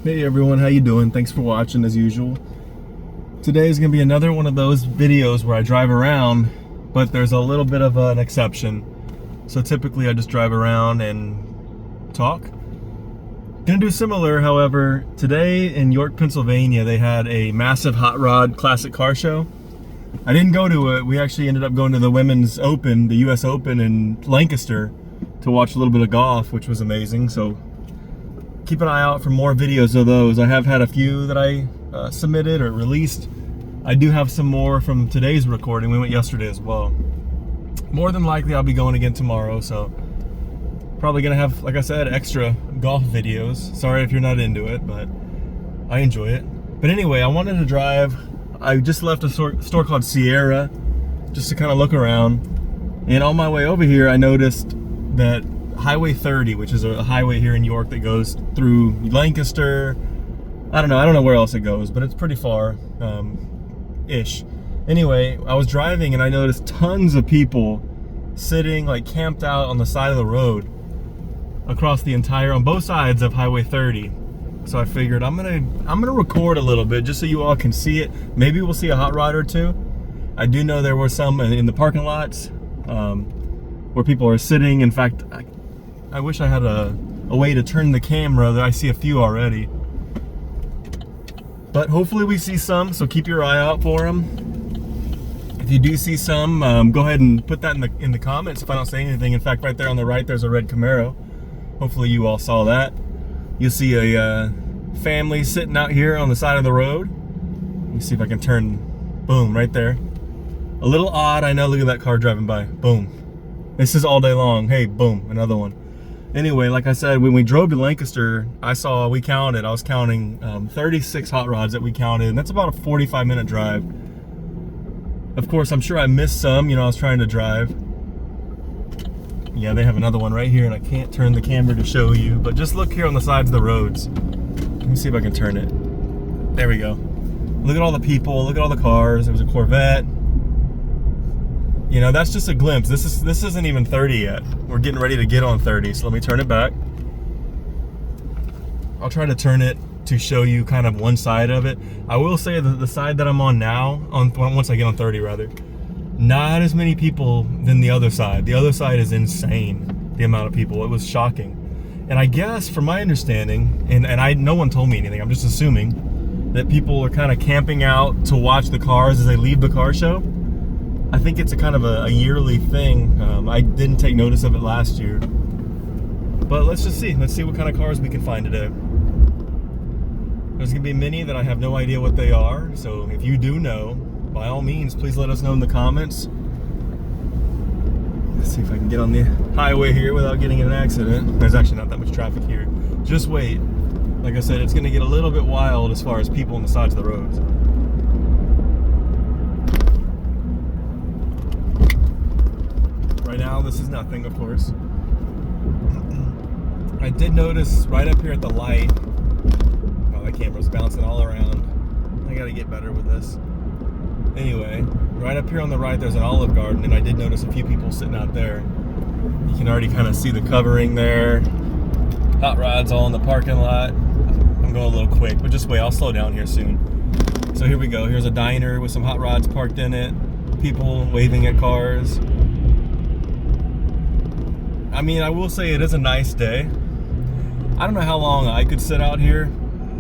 Hey everyone, how you doing? Thanks for watching as usual. Today is going to be another one of those videos where I drive around, but there's a little bit of an exception. So typically I just drive around and talk. Gonna do similar, however, today in York, Pennsylvania, they had a massive hot rod classic car show. I didn't go to it. We actually ended up going to the Women's Open, the US Open in Lancaster, to watch a little bit of golf, which was amazing. So keep an eye out for more videos of those. I have had a few that I submitted or released. I do have some more from today's recording. We went yesterday as well. More than likely I'll be going again tomorrow, so probably gonna have, like I said, extra golf videos. Sorry if you're not into it, but I enjoy it. But anyway, I wanted to drive. I just left a store called Sierra just to kind of look around, and on my way over here I noticed that Highway 30, which is a highway here in York that goes through Lancaster. I don't know where else it goes, but it's pretty far ish. Anyway, I was driving and I noticed tons of people sitting like camped out on the side of the road across the entire, on both sides of Highway 30. So I figured I'm gonna record a little bit just so you all can see it. Maybe we'll see a hot rod or two. I do know there were some in the parking lots where people are sitting. In fact, I wish I had a way to turn the camera. I see a few already. But hopefully we see some, so keep your eye out for them. If you do see some, go ahead and put that in the comments if I don't say anything. In fact, right there on the right, there's a red Camaro. Hopefully you all saw that. You'll see a family sitting out here on the side of the road. Let me see if I can turn, boom, right there. A little odd, I know, look at that car driving by, boom. This is all day long, hey, boom, another one. Anyway, like I said, when we drove to Lancaster, I was counting 36 hot rods that we counted, and that's about a 45-minute drive. Of course, I'm sure I missed some, I was trying to drive. Yeah, they have another one right here, and I can't turn the camera to show you, but just look here on the sides of the roads. Let me see if I can turn it. There we go. Look at all the people, look at all the cars. There was a Corvette. That's just a glimpse. This isn't even 30 yet. We're getting ready to get on 30, so let me turn it back. I'll try to turn it to show you kind of one side of it. I will say that the side that I'm on now, once I get on 30 rather, not as many people than the other side. The other side is insane, the amount of people. It was shocking. And I guess from my understanding, and no one told me anything, I'm just assuming that people are kind of camping out to watch the cars as they leave the car show. I think it's a kind of a yearly thing. I didn't take notice of it last year. But let's just see. Let's see what kind of cars we can find today. There's gonna be many that I have no idea what they are. So if you do know, by all means, please let us know in the comments. Let's see if I can get on the highway here without getting in an accident. There's actually not that much traffic here. Just wait. Like I said, it's gonna get a little bit wild as far as people on the sides of the roads. Right now, this is nothing, of course. I did notice right up here at the light, oh, the camera's bouncing all around. I gotta get better with this. Anyway, right up here on the right, there's an Olive Garden, and I did notice a few people sitting out there. You can already kind of see the covering there. Hot rods all in the parking lot. I'm going a little quick, but just wait, I'll slow down here soon. So here we go. Here's a diner with some hot rods parked in it. People waving at cars. I mean, I will say it is a nice day. I don't know how long I could sit out here.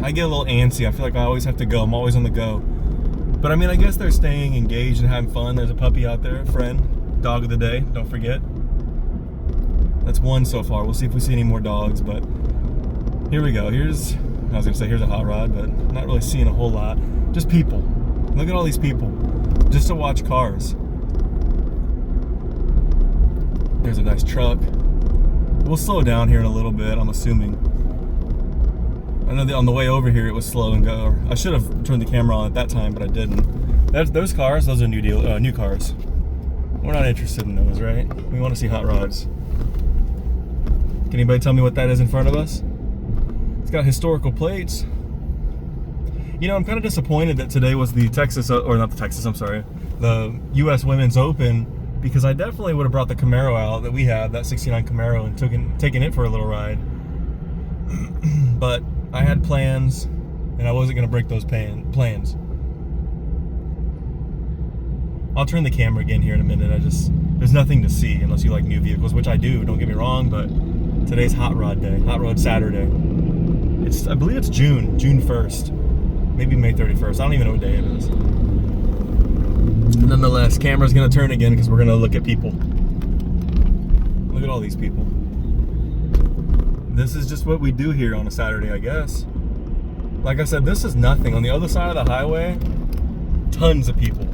I get a little antsy. I feel like I always have to go. I'm always on the go. But I mean, I guess they're staying engaged and having fun. There's a puppy out there, a friend, dog of the day, don't forget. That's one so far. We'll see if we see any more dogs, but here we go. I was gonna say here's a hot rod, but not really seeing a whole lot. Just people. Look at all these people just to watch cars. There's a nice truck. We'll slow down here in a little bit, I'm assuming. I know that on the way over here it was slow and go. I should have turned the camera on at that time, but I didn't. Those cars, those are new cars. We're not interested in those, right? We want to see hot rods. Can anybody tell me what that is in front of us? It's got historical plates. I'm kind of disappointed that today was the the US Women's Open, because I definitely would have brought the Camaro out that we have, that 69 Camaro, and taken it for a little ride. But I had plans, and I wasn't going to break those plans. I'll turn the camera again here in a minute. There's nothing to see unless you like new vehicles, which I do, don't get me wrong, but today's Hot Rod Day, Hot Rod Saturday. I believe it's June 1st, maybe May 31st. I don't even know what day it is. Nonetheless, camera's gonna turn again because we're gonna look at people. Look at all these people. This is just what we do here on a Saturday, I guess. Like I said, this is nothing. On the other side of the highway, tons of people.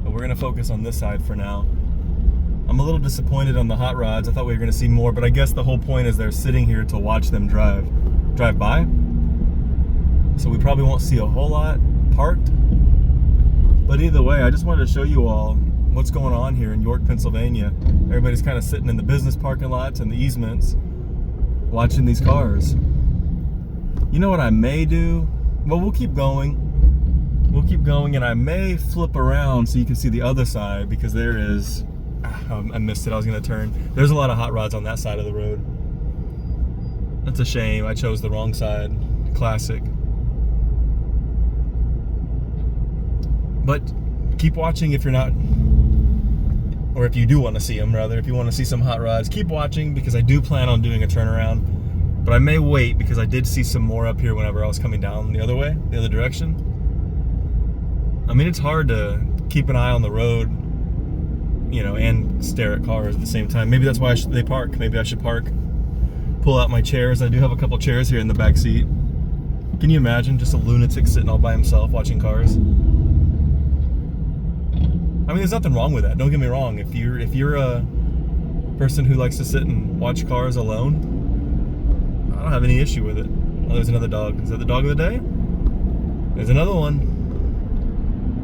But we're gonna focus on this side for now. I'm a little disappointed on the hot rods. I thought we were gonna see more, but I guess the whole point is they're sitting here to watch them drive by. So we probably won't see a whole lot parked. But either way, I just wanted to show you all what's going on here in York, Pennsylvania. Everybody's kind of sitting in the business parking lots and the easements watching these cars. You know what I may do? Well, we'll keep going. We'll keep going, and I may flip around so you can see the other side, because there is... I missed it. I was going to turn. There's a lot of hot rods on that side of the road. That's a shame. I chose the wrong side. Classic. But keep watching if you're not, or if you do want to see them, rather. If you want to see some hot rods, keep watching, because I do plan on doing a turnaround. But I may wait, because I did see some more up here whenever I was coming down the other way, the other direction. I mean, it's hard to keep an eye on the road, you know, and stare at cars at the same time. Maybe that's why they park. Maybe I should park, pull out my chairs. I do have a couple chairs here in the back seat. Can you imagine just a lunatic sitting all by himself watching cars? I mean, there's nothing wrong with that. Don't get me wrong. If you're a person who likes to sit and watch cars alone, I don't have any issue with it. Oh, there's another dog. Is that the dog of the day? There's another one.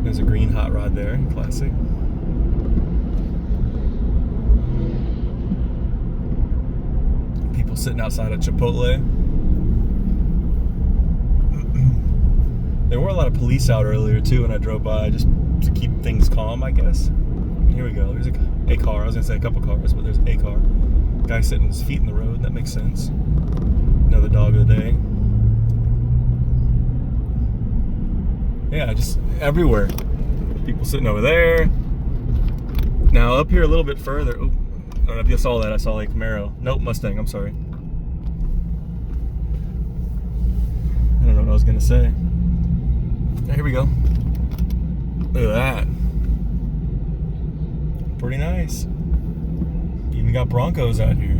There's a green hot rod there. Classic. People sitting outside of Chipotle. There were a lot of police out earlier too when I drove by, just to keep things calm, I guess. Here we go. There's a car. I was gonna say a couple cars, but there's a car. Guy sitting with his feet in the road. That makes sense. Another dog of the day. Yeah, just everywhere. People sitting over there. Now up here a little bit further. Oh, I don't know if you saw that. I saw a Camaro. Nope, Mustang. I'm sorry. I don't know what I was gonna say. Here we go. Look at that. Pretty nice. Even got Broncos out here.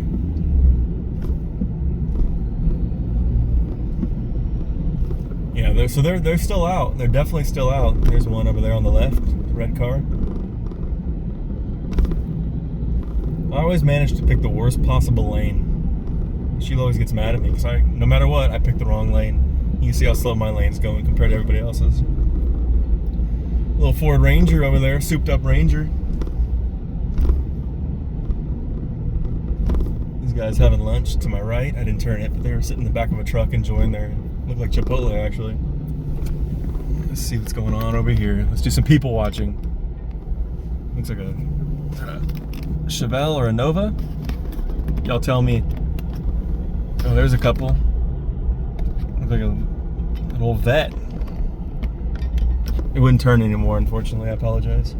Yeah, they're still out. They're definitely still out. There's one over there on the left, red car. I always manage to pick the worst possible lane. She always gets mad at me because no matter what, I pick the wrong lane. You can see how slow my lane's going compared to everybody else's. Little Ford Ranger over there, souped up Ranger. These guys having lunch to my right. I didn't turn it, but they were sitting in the back of a truck enjoying their, looked like Chipotle actually. Let's see what's going on over here. Let's do some people watching. Looks like a Chevelle or a Nova. Y'all tell me. Oh, there's a couple. Looks like an old vet. It wouldn't turn anymore, unfortunately. I apologize.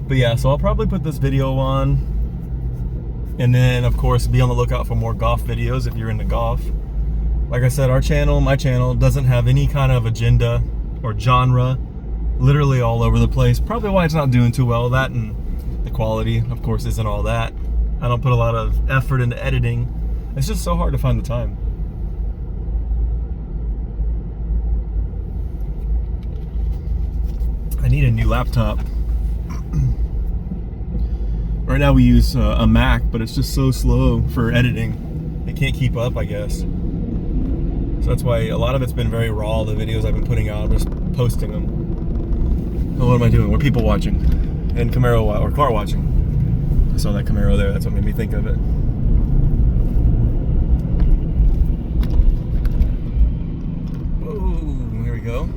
But yeah, so I'll probably put this video on, and then of course be on the lookout for more golf videos if you're into golf. Like I said, my channel doesn't have any kind of agenda or genre. Literally all over the place. Probably why it's not doing too well. That and the quality, of course, isn't all that. I don't put a lot of effort into editing. It's just so hard to find the time. I need a new laptop. Right now we use a Mac, but it's just so slow for editing. It can't keep up, I guess. So that's why a lot of it's been very raw, the videos I've been putting out, just posting them. Oh, what am I doing? We're people watching. And Camaro, or car watching. I saw that Camaro there, that's what made me think of it. Whoa, here we go.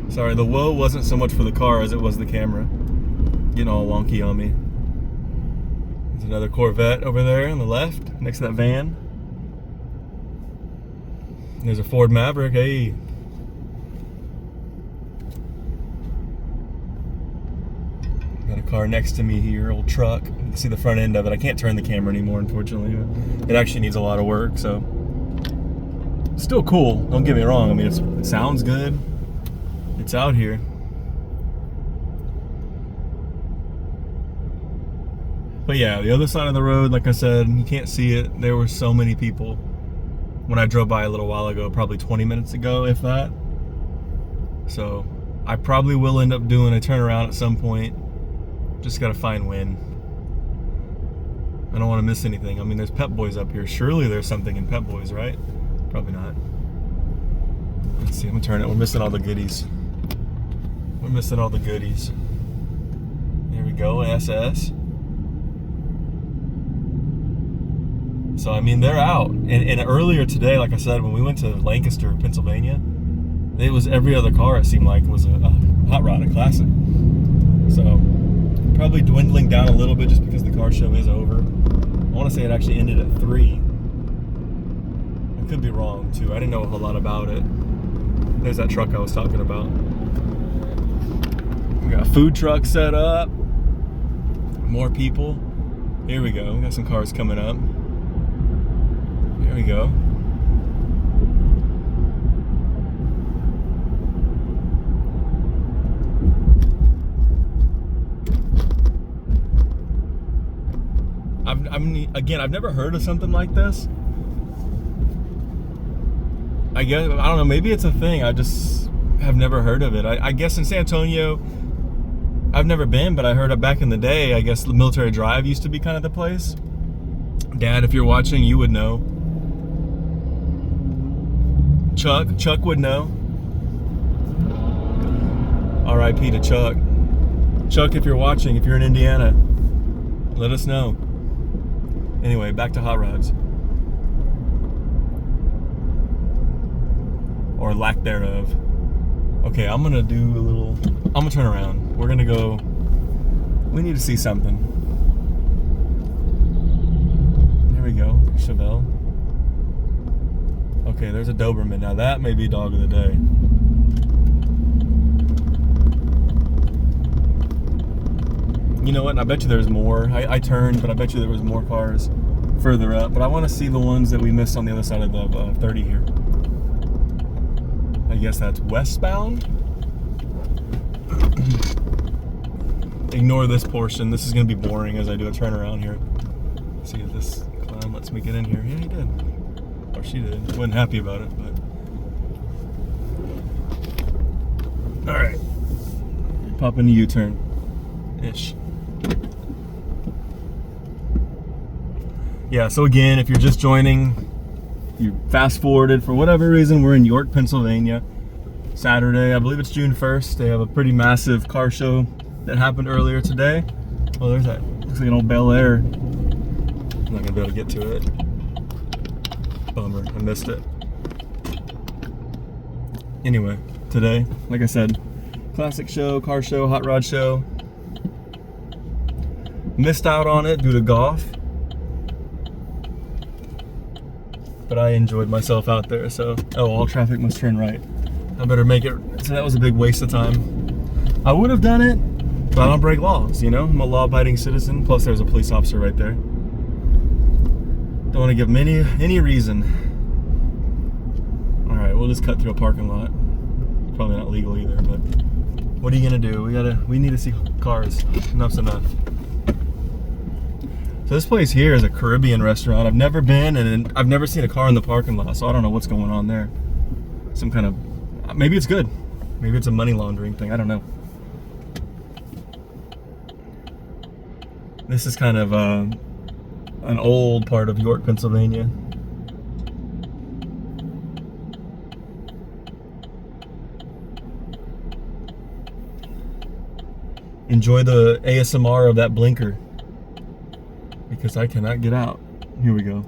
Sorry, the whoa wasn't so much for the car as it was the camera. Getting all wonky on me. There's another Corvette over there on the left, next to that van. There's a Ford Maverick, hey. Got a car next to me here, old truck. You can see the front end of it. I can't turn the camera anymore, unfortunately. It actually needs a lot of work, so. Still cool, don't get me wrong. I mean, it sounds good. It's out here. But yeah, the other side of the road, like I said, you can't see it. There were so many people when I drove by a little while ago, probably 20 minutes ago, if that. So I probably will end up doing a turnaround at some point. Just gotta find when. I don't want to miss anything. I mean, there's Pep Boys up here. Surely there's something in Pep Boys, right? Probably not. Let's see, I'm gonna turn it. We're missing all the goodies. We're missing all the goodies. There we go, SS. So, I mean, they're out. And earlier today, like I said, when we went to Lancaster, Pennsylvania, it was every other car, it seemed like, was a hot rod, a classic. So, probably dwindling down a little bit just because the car show is over. I want to say it actually ended at 3. I could be wrong, too. I didn't know a whole lot about it. There's that truck I was talking about. We got a food truck set up. More people. Here we go. We got some cars coming up. There we go. I've never heard of something like this. I guess, I don't know, maybe it's a thing. I just have never heard of it. I guess in San Antonio, I've never been, but I heard back in the day, I guess the Military Drive used to be kind of the place. Dad, if you're watching, you would know. Chuck would know. R.I.P. to Chuck. Chuck, if you're watching, if you're in Indiana, let us know. Anyway, back to hot rods. Or lack thereof. Okay, I'm gonna turn around. We're gonna go, we need to see something. There we go, Chevelle. Okay, there's a Doberman. Now that may be dog of the day. You know what? And I bet you there's more. I turned, but I bet you there was more cars further up. But I want to see the ones that we missed on the other side of the 30 here. I guess that's westbound. Ignore this portion. This is going to be boring as I do a turnaround here. Let's see if this clown lets me get in here. Yeah, he did. Or she did. Wasn't happy about it, but. Alright. Pop in the U-turn. Ish. Yeah, so again, if you're just joining, you fast forwarded for whatever reason, we're in York, Pennsylvania. Saturday, I believe it's June 1st. They have a pretty massive car show that happened earlier today. Oh, there's that. Looks like an old Bel Air. I'm not gonna be able to get to it. Bummer, I missed it. Anyway, today, like I said, classic show, car show, hot rod show. Missed out on it due to golf. But I enjoyed myself out there, so. Oh, all traffic must turn right. I better make it. So that was a big waste of time. I would have done it, but I don't break laws, you know? I'm a law-abiding citizen, plus there's a police officer right there. Don't want to give him any reason. All right, we'll just cut through a parking lot. Probably not legal either, but what are you gonna do? We need to see cars. Enough's enough. So this place here is a Caribbean restaurant. I've never been, and I've never seen a car in the parking lot, so I don't know what's going on there. Some kind of, maybe it's good. Maybe it's a money laundering thing, I don't know. This is kind of an old part of York, Pennsylvania. Enjoy the ASMR of that blinker, because I cannot get out. Here we go.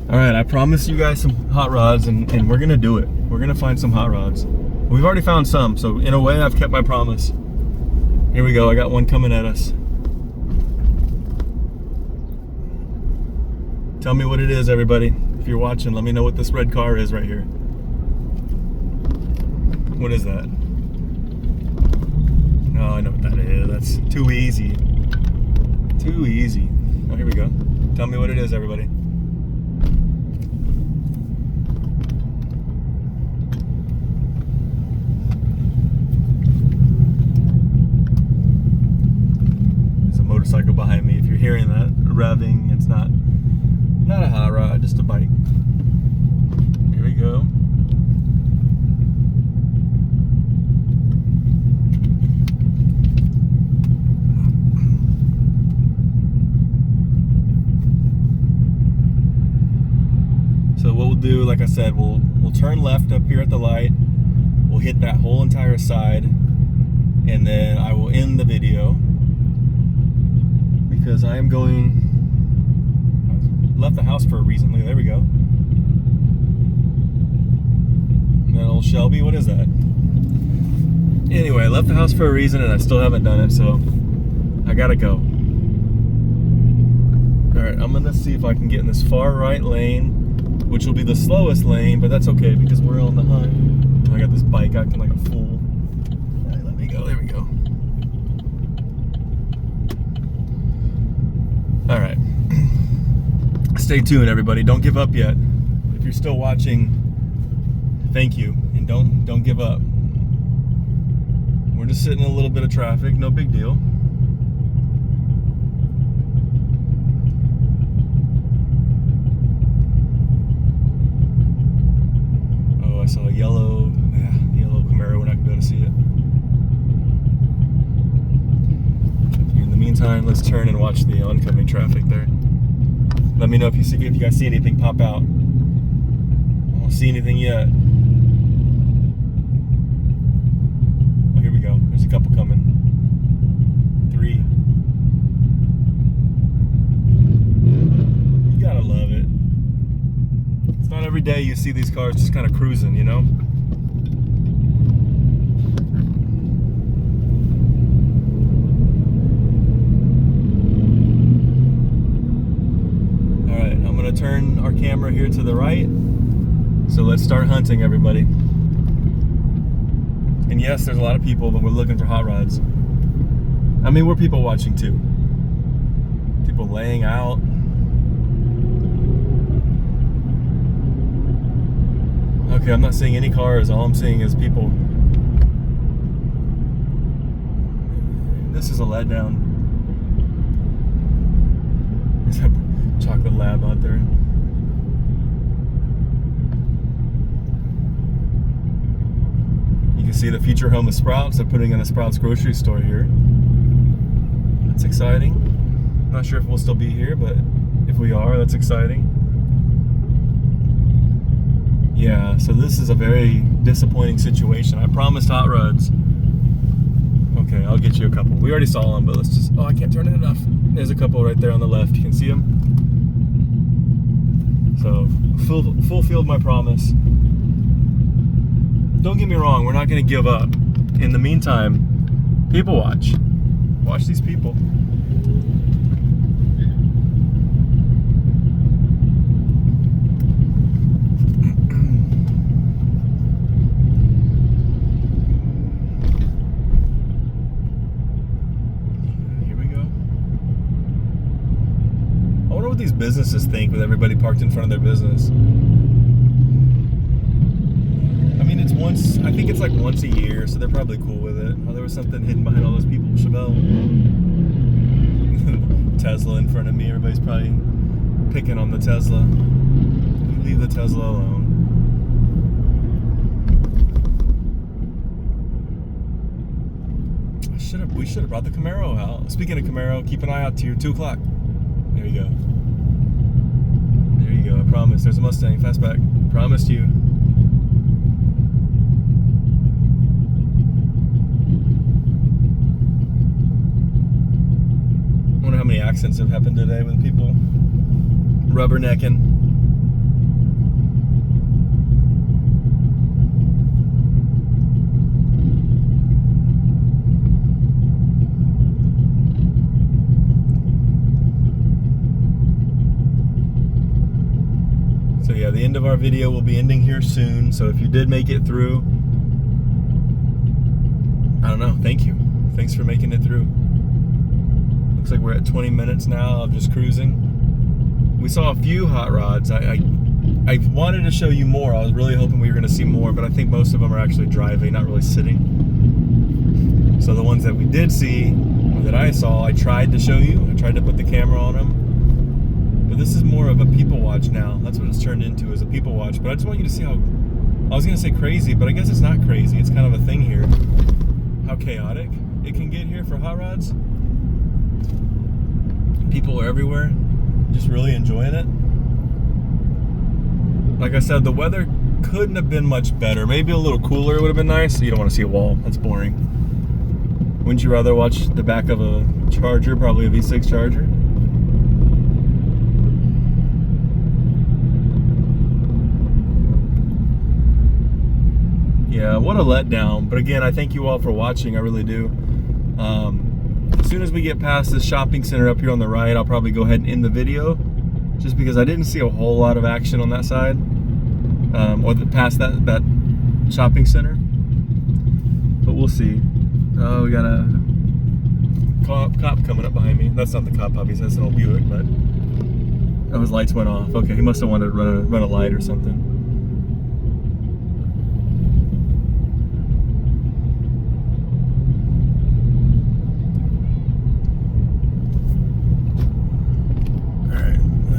All right, I promised you guys some hot rods, and we're gonna do it. We're gonna find some hot rods. We've already found some, so in a way, I've kept my promise. Here we go. I got one coming at us. Tell me what it is, everybody. If you're watching, let me know what this red car is right here. What is that? Oh, I know what that is. That's too easy. Too easy. Oh, here we go. Tell me what it is, everybody. There's a motorcycle behind me. If you're hearing that revving, it's not a hot rod, just a bike. Here we go. So what we'll do, like I said, we'll turn left up here at the light. We'll hit that whole entire side, and then I will end the video because I am going. I left the house for a reason. Look, there we go. And then old Shelby, what is that? Anyway, I left the house for a reason, and I still haven't done it, so I gotta go. All right, I'm gonna see if I can get in this far right lane, which will be the slowest lane, but that's okay because we're on the hunt. I got this bike acting like a fool. All right, let me go. There we go. All right. Stay tuned, everybody. Don't give up yet. If you're still watching, thank you, and don't give up. We're just sitting in a little bit of traffic. No big deal. I saw a yellow Camaro. We're not gonna be able to see it. In the meantime, let's turn and watch the oncoming traffic there. Let me know if you guys see anything pop out. I don't see anything yet. Oh, here we go. There's a couple coming. 3. You gotta love it. It's not every day you see these cars just kind of cruising, you know? All right, I'm gonna turn our camera here to the right. So let's start hunting, everybody. And yes, there's a lot of people, but we're looking for hot rods. I mean, we're people watching too. People laying out. Okay, I'm not seeing any cars. All I'm seeing is people. This is a letdown. There's a chocolate lab out there. You can see the future home of Sprouts. They're putting in a Sprouts grocery store here. That's exciting. Not sure if we'll still be here, but if we are, that's exciting. Yeah, so this is a very disappointing situation. I promised hot rods. Okay, I'll get you a couple. We already saw them, but let's just... Oh, I can't turn it enough. There's a couple right there on the left. You can see them. So, fulfilled my promise. Don't get me wrong, we're not going to give up. In the meantime, people watch. Watch these people. These businesses think with everybody parked in front of their business. I mean, it's once, I think it's like once a year, so they're probably cool with it. Oh, there was something hidden behind all those people. Chevelle. Tesla in front of me. Everybody's probably picking on the Tesla. Leave the Tesla alone. We should have brought the Camaro out. Speaking of Camaro, keep an eye out to your 2 o'clock. There you go. There you go. I promise. There's a Mustang. Fastback. Promised you. I wonder how many accidents have happened today with people rubbernecking. of our video will be ending here soon. So if you did make it through, I don't know, thank you. Thanks for making it through. Looks like we're at 20 minutes now of just cruising. We saw a few hot rods. I wanted to show you more. I was really hoping we were gonna see more, but I think most of them are actually driving, not really sitting. So the ones that we did see, or that I saw, I tried to show you. I tried to put the camera on them. But this is more of a people watch now. That's what it's turned into, is a people watch. But I just want you to see how, I was gonna say crazy, but I guess it's not crazy. It's kind of a thing here. How chaotic it can get here for hot rods. People are everywhere, just really enjoying it. Like I said, the weather couldn't have been much better. Maybe a little cooler would have been nice. You don't want to see a wall. That's boring. Wouldn't you rather watch the back of a Charger, probably a V6 Charger? Yeah, what a letdown. But again, I thank you all for watching. I really do. As soon as we get past this shopping center up here on the right, I'll probably go ahead and end the video, just because I didn't see a whole lot of action on that side, or past that shopping center. But we'll see. Oh, we got a cop coming up behind me. That's not the cop, obviously. That's an old Buick, but oh, his lights went off. Okay, he must have wanted to run a light or something.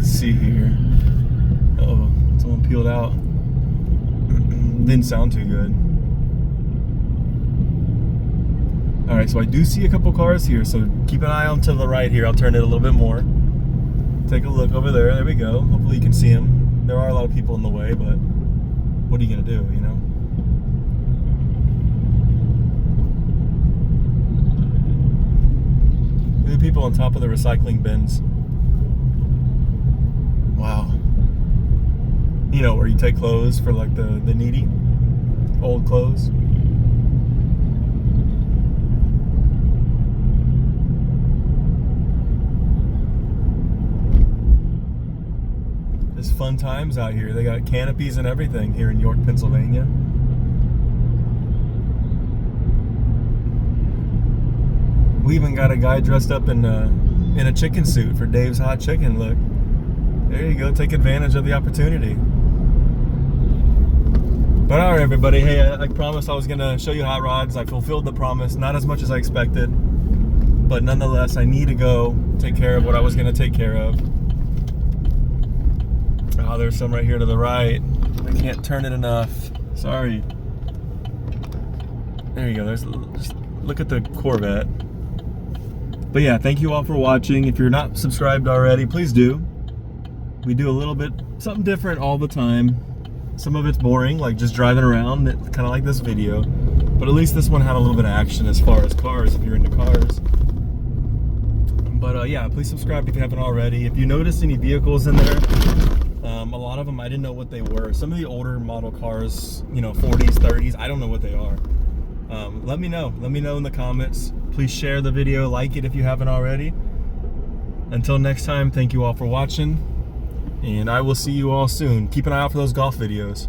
See here. Uh-oh, someone peeled out. Didn't sound too good. Alright, so I do see a couple cars here, so keep an eye on to the right here. I'll turn it a little bit more. Take a look over there. There we go. Hopefully you can see them. There are a lot of people in the way, but what are you gonna do, you know? Look at the people on top of the recycling bins. Wow. You know, where you take clothes for like the needy, old clothes. It's fun times out here. They got canopies and everything here in York, Pennsylvania. We even got a guy dressed up in a chicken suit for Dave's Hot Chicken. Look. There you go, take advantage of the opportunity. But alright everybody, hey, I promised I was gonna show you hot rods. I fulfilled the promise, not as much as I expected, but nonetheless, I need to go take care of what I was gonna take care of. Oh, there's some right here to the right. I can't turn it enough, sorry. There you go, just look at the Corvette. But yeah, thank you all for watching. If you're not subscribed already, please do. We do a little bit, something different all the time. Some of it's boring, like just driving around, kind of like this video. But at least this one had a little bit of action as far as cars, if you're into cars. But yeah, please subscribe if you haven't already. If you notice any vehicles in there, a lot of them, I didn't know what they were. Some of the older model cars, you know, 40s, 30s, I don't know what they are. Let me know in the comments. Please share the video, like it if you haven't already. Until next time, thank you all for watching. And I will see you all soon. Keep an eye out for those golf videos.